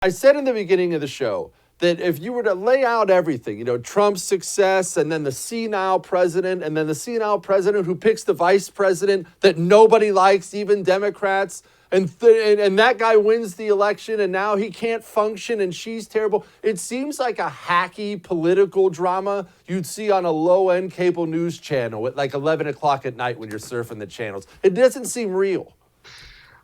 I said in the beginning of the show that if you were to lay out everything, Trump's success and then the senile president and then the senile president who picks the vice president that nobody likes, even Democrats, and that guy wins the election and now he can't function and she's terrible. It seems like a hacky political drama you'd see on a low-end cable news channel at like 11 o'clock at night when you're surfing the channels. It doesn't seem real.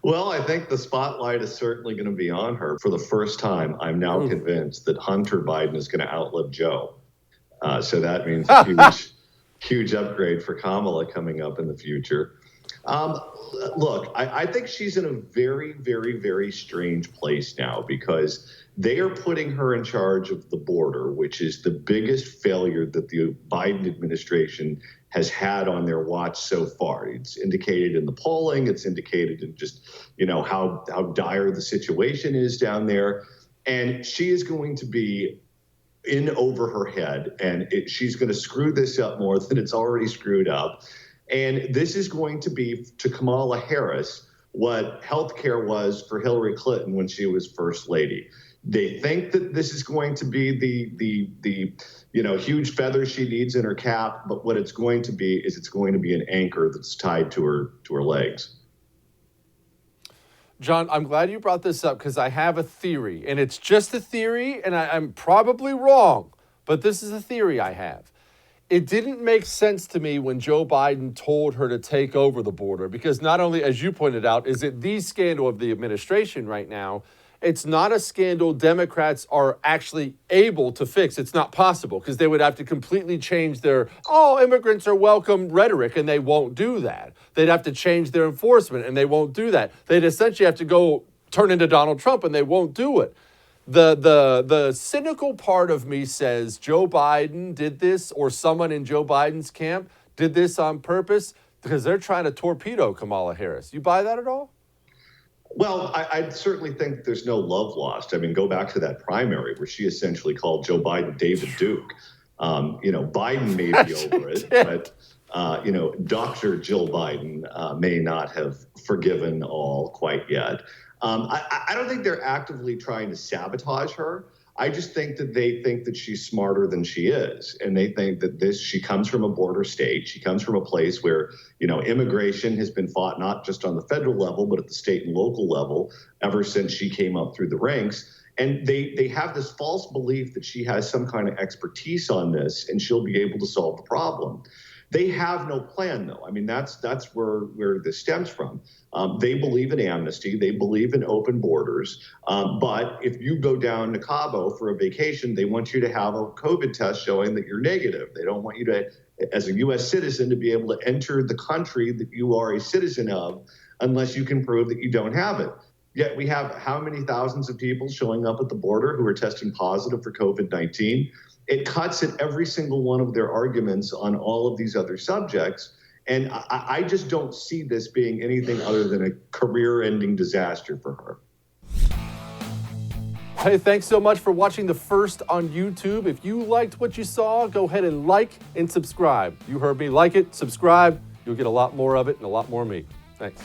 Well, I think the spotlight is certainly going to be on her. For the first time, I'm now convinced that Hunter Biden is going to outlive Joe. So that means a huge upgrade for Kamala coming up in the future. Look, I think she's in a very, very, very strange place now because they are putting her in charge of the border, which is the biggest failure that the Biden administration has had on their watch so far. It's indicated in the polling. It's indicated in just, how dire the situation is down there. And she is going to be in over her head, and she's going to screw this up more than it's already screwed up. And this is going to be to Kamala Harris what healthcare was for Hillary Clinton when she was first lady. They think that this is going to be the huge feather she needs in her cap, but what it's going to be is it's going to be an anchor that's tied to her legs. John, I'm glad you brought this up because I have a theory, and it's just a theory, and I'm probably wrong, but this is a theory I have. It didn't make sense to me when Joe Biden told her to take over the border because not only, as you pointed out, is it the scandal of the administration right now, it's not a scandal Democrats are actually able to fix. It's not possible because they would have to completely change their, immigrants are welcome rhetoric, and they won't do that. They'd have to change their enforcement, and they won't do that. They'd essentially have to go turn into Donald Trump, and they won't do it. The cynical part of me says Joe Biden did this, or someone in Joe Biden's camp did this on purpose because they're trying to torpedo Kamala Harris. You buy that at all? Well, I certainly think there's no love lost. I mean, go back to that primary where she essentially called Joe Biden David Duke. Biden may be over it, but, Dr. Jill Biden may not have forgiven all quite yet. I don't think they're actively trying to sabotage her. I just think that they think that she's smarter than she is. And they think that she comes from a border state. She comes from a place where, immigration has been fought not just on the federal level, but at the state and local level ever since she came up through the ranks. And they have this false belief that she has some kind of expertise on this and she'll be able to solve the problem. They have no plan, though. I mean, that's where this stems from. They believe in amnesty. They believe in open borders. But if you go down to Cabo for a vacation, they want you to have a COVID test showing that you're negative. They don't want you to, as a U.S. citizen, to be able to enter the country that you are a citizen of unless you can prove that you don't have it. Yet we have how many thousands of people showing up at the border who are testing positive for COVID-19? It cuts at every single one of their arguments on all of these other subjects. And I just don't see this being anything other than a career-ending disaster for her. Hey, thanks so much for watching The First on YouTube. If you liked what you saw, go ahead and like and subscribe. You heard me. Like it, subscribe. You'll get a lot more of it and a lot more of me. Thanks.